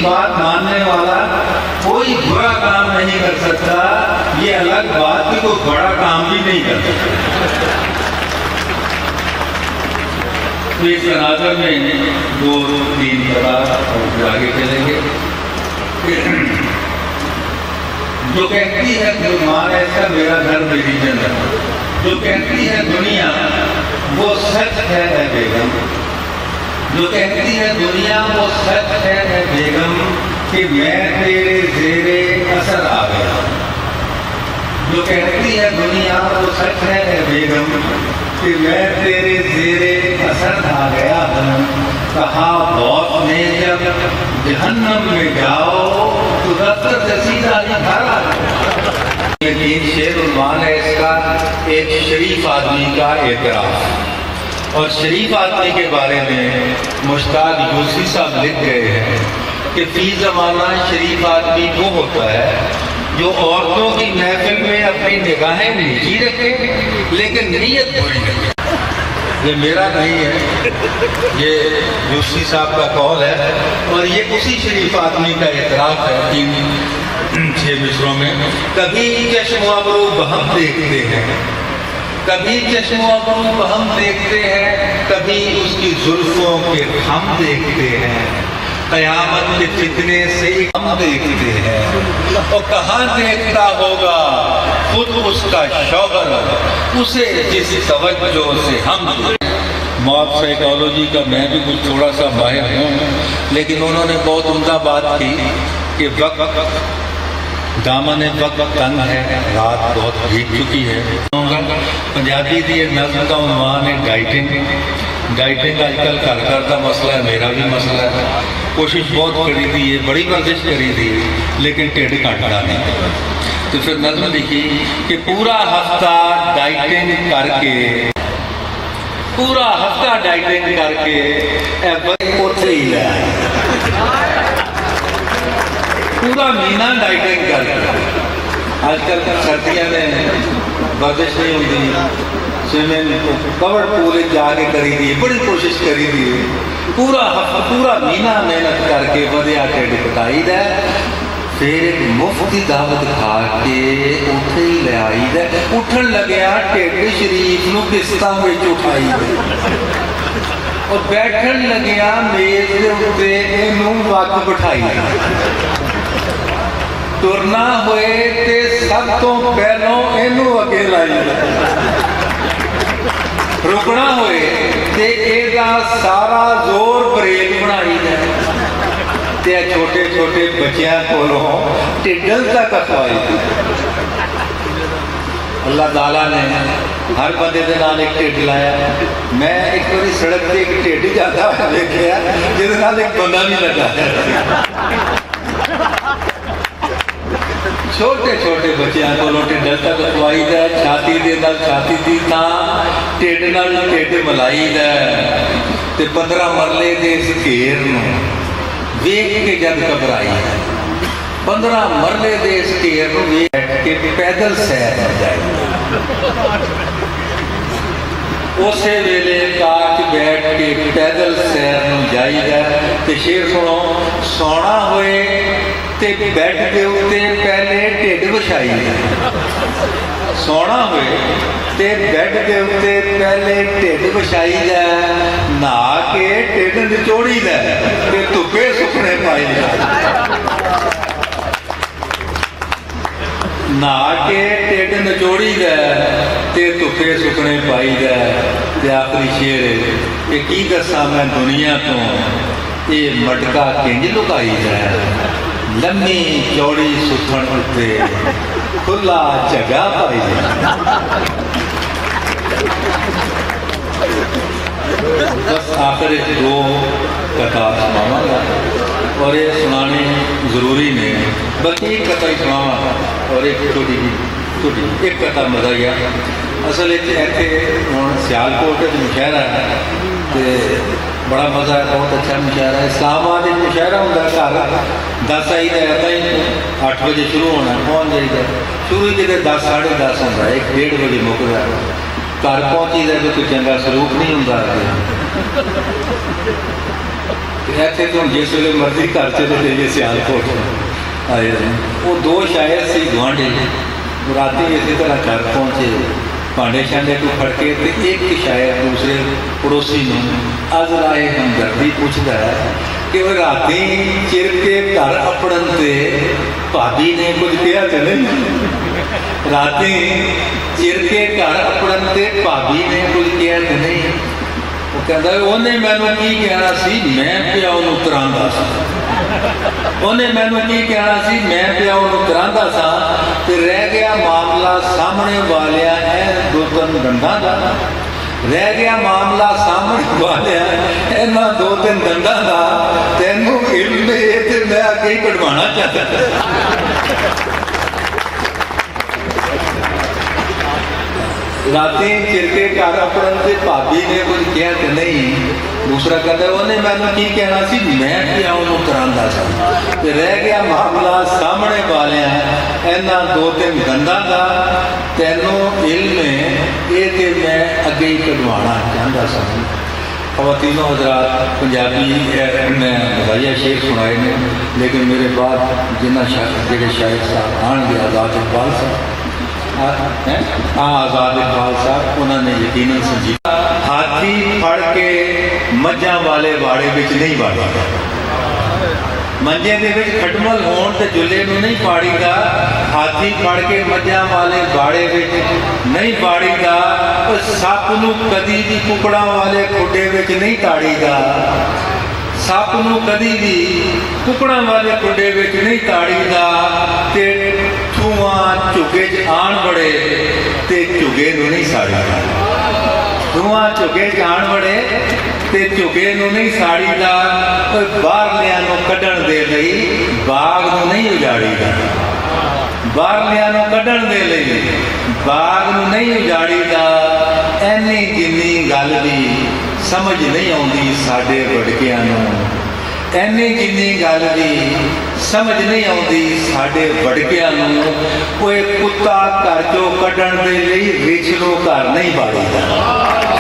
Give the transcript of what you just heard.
بات ماننے والا کوئی برا کام نہیں کر سکتا، یہ الگ بات کہ کوئی بڑا کام بھی نہیں کر سکتا۔ تو اس تناظر میں دو تین بات اور آگے چلیں گے۔ جو کہتی ہے مسلمان ایسا میرا گھر میری جنت، جو کہتی ہے دنیا وہ سچ ہے اے بیگم، جو کہتی ہے دنیا وہ سچ ہے اے بیگم کہ میں تیرے زیرے اثر آ گیا، جو کہتی ہے دنیا وہ سچ ہے اے بیگم کہ میں تیرے زیرے اثر آ گیا ہوں۔ کہا بہت نے جب جہنم میں جاؤ تو دفتر سے سیدھا ہی گھر آ جاؤ۔ یہ شعر عنوان ہے اس کا ایک شریف آدمی کا اعتراف، اور شریف آدمی کے بارے میں مشتاق یوسفی صاحب لکھ گئے ہیں کہ فی زمانہ شریف آدمی وہ ہوتا ہے جو عورتوں کی محفل میں اپنی نگاہیں نیچی رکھے لیکن نیت بری رکھے۔ یہ میرا نہیں ہے، یہ یوسفی صاحب کا قول ہے، اور یہ اسی شریف آدمی کا اعتراف ہے 3-6 مصروں میں۔ کبھی چشم و ابرو بہم دیکھتے ہیں، کبھی چشم و ابرو بہم دیکھتے ہیں، کبھی اس کی زلفوں کے خم دیکھتے ہیں، قیامت کے فتنے سے ہم دیکھتے ہیں، اور کہاں دیکھتا ہوگا خود اس کا شوہر اسے جس توجہ سے ہم۔ موت سائیکالوجی کا میں بھی کچھ تھوڑا سا باہر ہوں، لیکن انہوں نے بہت عمدہ بات کی کہ وقت دامن وقت تنگ ہے، رات بہت بھیگ چکی ہے۔ پنجابی دی نظم کا عنوان ہے ڈائٹنگ۔ ڈائٹنگ آج کل گھر گھر کا مسئلہ ہے، میرا بھی مسئلہ ہے۔ کوشش بہت کری تھی ہے، بڑی ورزش کری تھی، لیکن ٹھڈ کٹتا نہیں۔ تو پھر نظم لکھی کہ پورا ہفتہ ڈائٹنگ کر کے، پورا ہفتہ ڈائٹنگ کر کے اٹھے ہی لے آئے، پورا مہینہ ڈائٹنگ کر کے۔ آج کل سردیاں میں ورزش نہیں ہوتی، سوئمنگ کور پول جا کے کری دی، بڑی کوشش کری دی، پورا ہفتہ پورا مہینہ محنت کر کے ودیا ٹھڈ کٹائی دے، پھر ایک مفتی دعوت کھا کے اٹھے ہی لے آئی دے، اٹھن لگیا ٹھڈ شریف نو قسطاں وچ اٹھائی دے، اور بیٹھن لگیا میز دے اوتے اینوں وگ بٹھائی دے، ترنا ہوئے تے سب تو پہلوں اینوں اگے لائی دے، رکنا ہوئے تے ایدہ سارا زور بریک بنائی دے، تے چھوٹے چھوٹے بچیاں کولوں ٹڈل تک اخوائی دے۔ اللہ تعالیٰ نے ہر بندے دے نال ایک ٹڈ لایا۔ میں ایک بڑی سڑک تے ایک ٹڈ جاتا ہوا دیکھیا جس نال ایک بندہ بھی لگا ہے۔ چھوٹے چھوٹے بچیاں کولوں ٹڈل تک اخوائی دے، چھاتی دے نال چھاتی دی تھاں ٹڈ نال ٹڈ ملائی دے، تے 15 مرلے دے اس گھیر نو ویکھ کے جب گھبرائی ہے، 15 مرلے دے اس گھیر نو ویکھ کے پیدل سیر جائے، اسے ویلے کاچ بیٹھ کے پیدل سیر نو جائی دے۔ تے شیر سنو، سونا ہوئے تے بیڈ دے اوتے پہلے ٹھڈ وچھائی دے، سونا ہوئے تے بیڈ دے اوتے پہلے ٹھڈ وچھائی دے، نہا کے ٹھڈ نچوڑی دے تے دھپے سکنے پائی دے، نہا کے ٹھڈ نچوڑی دے تے دھپے سکنے پائی دے۔ تے آخری شعر ہے کہ کی دساں میں دنیا تو یہ مٹکا کنج لکائی دے، لمبی چوڑی سکھن اتے کھلا جگہ پائی دے۔ بس آخر دو کتاب سناواں گا، اور یہ سنانے ضروری نے، بلکہ ایک کتاب سناواں اور ایک چھوٹی ایک کتاب مزاحیہ۔ اصل ایتھے ہن سیالکوٹ مشاعرہ ہے تے بڑا مزہ ہے، بہت اچھا مشاعرہ ہے۔ اسلام آباد ایک مشاعرہ ہوتا ہے، گھر 10 آئی دا ہے، 8 بجے شروع ہونا ہے، پہنچ جائی دا، شروع ہی کتے 10 ساڑھے 10 ہوتا ہے، 1-1:30 بجے مکدا ہے، گھر پہنچی دا تو کوئی چنگا سلوک نہیں ہوتا۔ ਇੱਥੇ ਤੋਂ ਜਿਸ ਵੇਲੇ ਮਰਜ਼ੀ ਘਰ ਚਲੇ ਜਾਈਏ ਸਿਆਲਕੋਟ ਆਏ ਉਹ ਦੋ ਸ਼ਾਇਰ ਸੀ ਗੁਆਂਢੀ ਰਾਤੀ ਇਸੇ ਤਰ੍ਹਾਂ ਘਰ ਪਹੁੰਚੇ ਭਾਂਡੇ ਛਾਂਡੇ ਤੋਂ ਫੜ ਕੇ ਤੇ ਇੱਕ ਸ਼ਾਇਰ ਦੂਸਰੇ ਪੜੋਸੀ ਨੂੰ ਅਜ਼ਰਾਏ ਹਮਦਰਦੀ ਪੁੱਛਦਾ ਹੈ ਕਿ ਉਹ ਰਾਤੀ ਚਿਰ ਕੇ ਘਰ ਆਪਣਨ ਤੇ ਭਾਬੀ ਨੇ ਕੁਝ ਕਿਹਾ ਤੇ ਨਹੀਂ ਰਾਤੀ ਚਿਰ ਕੇ ਘਰ ਆਪਣਨ ਤੇ ਭਾਬੀ ਨੇ ਕੁਝ ਕਿਹਾ ਤੇ ਨਹੀਂ ਉਹ ਕਹਿੰਦਾ ਉਹਨੇ ਮੈਨੂੰ ਕੀ ਕਹਿਣਾ ਸੀ ਮੈਂ ਪਿਓ ਨੂੰ ਤਰਾਂਦਾ ਸੀ ਉਹਨੇ ਮੈਨੂੰ ਕੀ ਕਹਿਣਾ ਸੀ ਮੈਂ ਪਿਓ ਨੂੰ ਤਰਾਂਦਾ ਸਾਂ ਤੇ ਰਹਿ ਗਿਆ ਮਾਮਲਾ ਸਾਹਮਣੇ ਵਾਲਿਆ ਹੈ ਦੋ ਤਿੰਨ ਦੰਦਾਂ ਦਾ ਰਹਿ ਗਿਆ ਮਾਮਲਾ ਸਾਹਮਣੇ ਵਾਲਿਆ ਇਹਨਾਂ ਦੋ ਤਿੰਨ ਦੰਦਾਂ ਦਾ ਤੈਨੂੰ ਇਲਮ ਇਹ ਤੇ ਮੈਂ ਅੱਗੇ ਹੀ ਕਢਵਾਉਣਾ ਚਾਹਤਾ ਰਾਤੀ ਚਿਰਕੇ ਘਰ ਆਪਣਨ ਤੇ ਭਾਬੀ ਨੇ ਕੁਝ ਕਿਹਾ ਤੇ ਨਹੀਂ ਦੂਸਰਾ ਕਹਿੰਦਾ ਉਹਨੇ ਮੈਨੂੰ ਕੀ ਕਹਿਣਾ ਸੀ ਮੈਂ ਪਿਓ ਨੂੰ ਤਰਾਂਦਾ ਸਾਂ ਤੇ ਰਹਿ ਗਿਆ ਮਾਮਲਾ ਸਾਹਮਣੇ ਵਾਲਿਆਂ ਇਹਨਾਂ ਦੋ ਤਿੰਨ ਦੰਦਾਂ ਦਾ ਤੈਨੂੰ ਇਲਮ ਇਹ ਤੇ ਮੈਂ ਅੱਗੇ ਹੀ ਕਢਵਾਉਣਾ ਚਾਹੁੰਦਾ ਸਾਂ خواتین و حضرات پنجابی میں مزاحیہ شعر سنائے نے لیکن میرے بعد جنہ جڑے شاعر صاحب آن گے آزاد اقبال صاحب آزاد اقبال صاحب انہوں نے یقیناً سنجیدہ ہاتھی پھڑ کے مجھاں والے واڑے وچ نہیں واڑی گا منجے دے وچ کھٹمل ہون تے جلے نو نہیں پاڑی گا ہاتھی پھڑ کے مجھاں والے واڑے وچ نہیں پاڑی گا سپ نو کدی بھی ککڑاں والے کھڈے وچ نہیں تاڑی گا سپ نو کدی بھی ککڑاں والے کھڈے وچ نہیں تاڑی گا تے دھواں چگے چ آن بڑے تے چگے نو نہیں ساڑی گا دھواں چگے چ آن بڑے تے چگے نو نہیں ساڑی گا باہرلیاں نو کڈن دے لئی باغ نو نہیں اجاڑی گا باہرلیاں نو کڈن دے لئی باغ نو نہیں اجاڑی گا اینی جنی گل بھی سمجھ نہیں آتی ساڈے وڈکیاں نو اینی جنی گل بھی سمجھ نہیں آتی ساڈے وڈکیاں نو کوئی کتا گھر چوں کڈن دے لئی رچھ نو گھر نہیں باڑی گا